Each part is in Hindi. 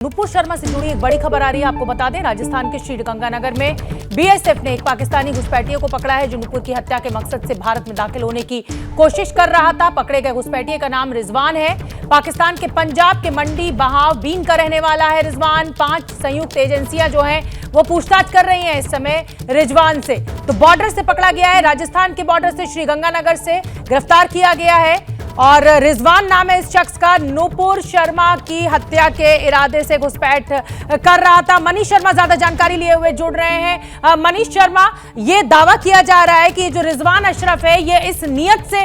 नुपुर शर्मा से जुड़ी एक बड़ी खबर आ रही है। आपको बता दें, राजस्थान के श्रीगंगानगर में बीएसएफ ने एक पाकिस्तानी घुसपैठिए को पकड़ा है जो नुपुर की हत्या के मकसद से भारत में दाखिल होने की कोशिश कर रहा था। पकड़े गए घुसपैठिए का नाम रिजवान है। पाकिस्तान के पंजाब के मंडी बहावबीन का रहने वाला है रिजवान। 5 संयुक्त एजेंसियां जो हैं वो पूछताछ कर रही हैं इस समय रिजवान से। तो बॉर्डर से पकड़ा गया है, राजस्थान के बॉर्डर से श्रीगंगानगर से गिरफ्तार किया गया है और रिजवान नाम है इस शख्स का। नुपुर शर्मा की हत्या के इरादे से घुसपैठ कर रहा था। मनीष शर्मा ज्यादा जानकारी लिए हुए जुड़ रहे हैं। मनीष शर्मा, ये दावा किया जा रहा है कि जो रिजवान अशरफ है ये इस नियत से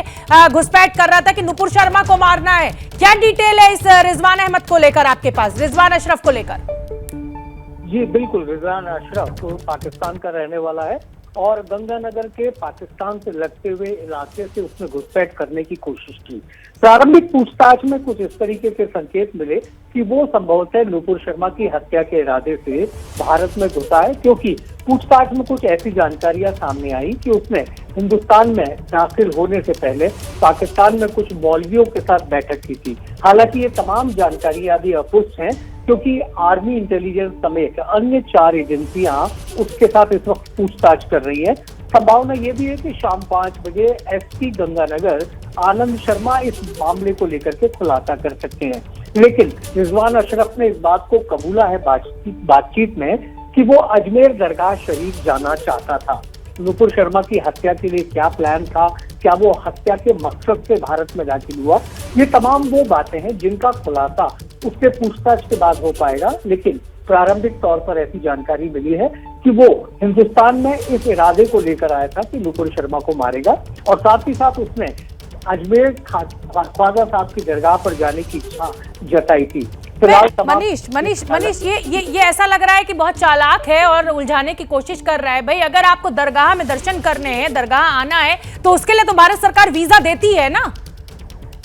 घुसपैठ कर रहा था कि नुपुर शर्मा को मारना है। क्या डिटेल है इस रिजवान अहमद को लेकर आपके पास, रिजवान अशरफ को लेकर? जी बिल्कुल, रिजवान अशरफ तो पाकिस्तान का रहने वाला है और गंगानगर के पाकिस्तान से लगते हुए इलाके से उसने घुसपैठ करने की कोशिश की। प्रारंभिक पूछताछ में कुछ इस तरीके के संकेत मिले कि वो संभवतः नुपुर शर्मा की हत्या के इरादे से भारत में घुसा है, क्योंकि पूछताछ में कुछ ऐसी जानकारियां सामने आई कि उसने हिंदुस्तान में दाखिल होने से पहले पाकिस्तान में कुछ मौलवियों के साथ बैठक की थी। हालांकि ये तमाम जानकारियां अभी अपुष्ट हैं, क्योंकि आर्मी इंटेलिजेंस समेत अन्य 4 एजेंसियां उसके साथ इस वक्त पूछताछ कर रही है। संभावना ये भी है कि शाम 5 बजे एसपी गंगानगर आनंद शर्मा इस मामले को लेकर के खुलासा कर सकते हैं। लेकिन रिजवान अशरफ ने इस बात को कबूला है बातचीत में कि वो अजमेर दरगाह शरीफ जाना चाहता था। नुपुर शर्मा की हत्या के लिए क्या प्लान था, क्या वो हत्या के मकसद से भारत में दाखिल हुआ, ये तमाम वो बातें हैं जिनका खुलासा उससे पूछताछ के बाद हो पाएगा। लेकिन प्रारंभिक तौर पर ऐसी जानकारी मिली है कि वो हिंदुस्तान में इस इरादे को लेकर आया था कि नुपुर शर्मा को मारेगा और साथ ही साथ उसने अजमेर ख्वाजा साहब की दरगाह पर जाने की इच्छा जताई थी। मनीष, ये ऐसा लग रहा है कि बहुत चालाक है और उलझाने की कोशिश कर रहा है। भाई, अगर आपको दरगाह में दर्शन करने हैं, दरगाह आना है, तो उसके लिए तो भारत सरकार वीजा देती है ना।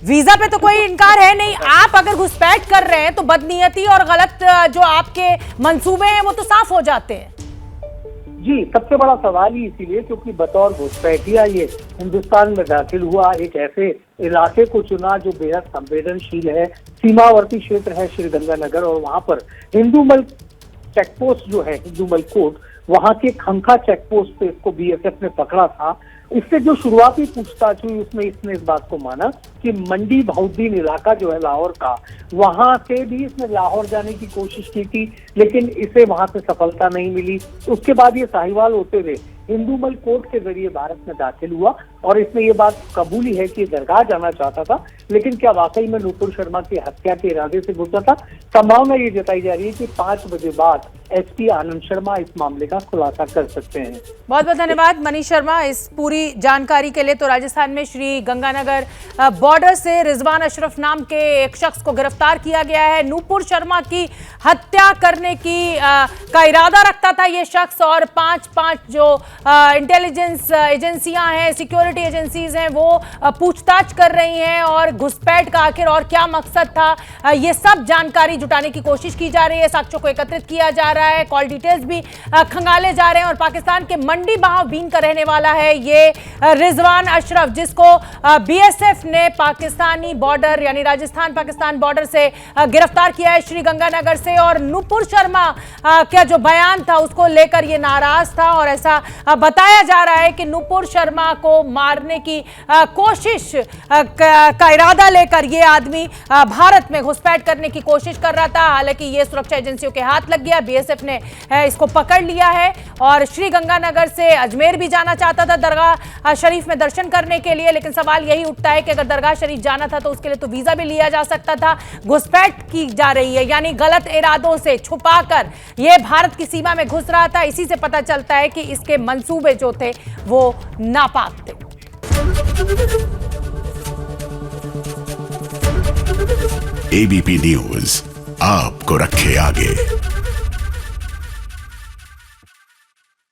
वीजा पे तो कोई इनकार है नहीं। आप अगर घुसपैठ कर रहे हैं तो बदनीयती और गलत जो आपके मंसूबे हैं वो तो साफ हो जाते हैं। जी, सबसे बड़ा सवाल ही इसीलिए क्योंकि बतौर घुसपैठिया ये हिंदुस्तान में दाखिल हुआ, एक ऐसे इलाके को चुना जो बेहद संवेदनशील है, सीमावर्ती क्षेत्र है श्रीगंगानगर, और वहां पर हिंदूमल चेकपोस्ट जो है, हिंदूमल कोट, वहां के खंखा चेकपोस्ट पे इसको बीएसएफ ने पकड़ा था। इससे जो शुरुआती पूछताछ हुई उसमें इसने इस बात को माना कि मंडी बहावुद्दीन इलाका जो है लाहौर का, वहां से भी इसने लाहौर जाने की कोशिश की थी, लेकिन इसे वहां से सफलता नहीं मिली। उसके बाद ये साहिवाल होते हुए हिंदूमल कोर्ट के जरिए भारत में दाखिल हुआ और इसने ये बात कबूली है कि दरगाह जाना चाहता था, लेकिन क्या वाकई में नुपुर शर्मा की हत्या के इरादे से घुसा था? संभावना ये जताई जा रही है कि 5 बजे बाद एसपी आनंद शर्मा इस मामले का खुलासा कर सकते हैं। बहुत बहुत धन्यवाद मनीष शर्मा इस पूरी जानकारी के लिए। तो राजस्थान में श्रीगंगानगर बॉर्डर से रिजवान अशरफ नाम के एक शख्स को गिरफ्तार किया गया है। नुपुर शर्मा की हत्या करने का इरादा रखता था ये शख्स और 5 जो इंटेलिजेंस एजेंसियां हैं, सिक्योरिटी एजेंसीज हैं, वो पूछताछ कर रही हैं और घुसपैठ का आखिर और क्या मकसद था, ये सब जानकारी जुटाने की कोशिश की जा रही है। साक्ष्यों को एकत्रित किया जा रहा है, कॉल डिटेल्स भी खंगाले जा रहे हैं और पाकिस्तान के मंडी बहावबीन का रहने वाला है ये रिजवान अशरफ, जिसको बीएसएफ ने पाकिस्तानी बॉर्डर यानी राजस्थान पाकिस्तान बॉर्डर से गिरफ्तार किया है श्रीगंगानगर से। और नुपुर शर्मा का जो बयान था उसको लेकर ये नाराज था और ऐसा बताया जा रहा है कि नुपुर शर्मा को मारने की कोशिश का इरादा लेकर ये आदमी भारत में घुसपैठ करने की कोशिश कर रहा था। हालांकि ये सुरक्षा एजेंसियों के हाथ लग गया, बीएसएफ ने इसको पकड़ लिया है और श्रीगंगानगर से अजमेर भी जाना चाहता था दरगाह शरीफ में दर्शन करने के लिए। लेकिन सवाल यही उठता है कि अगर दरगाह शरीफ जाना था तो उसके लिए तो वीजा भी लिया जा सकता था। घुसपैठ की जा रही है, यानी गलत इरादों से छुपाकर ये भारत की सीमा में घुस रहा था। इसी से पता चलता है कि इसके मंसूबे जो थे वो नापाक थे। एबीपी न्यूज आपको रखे आगे।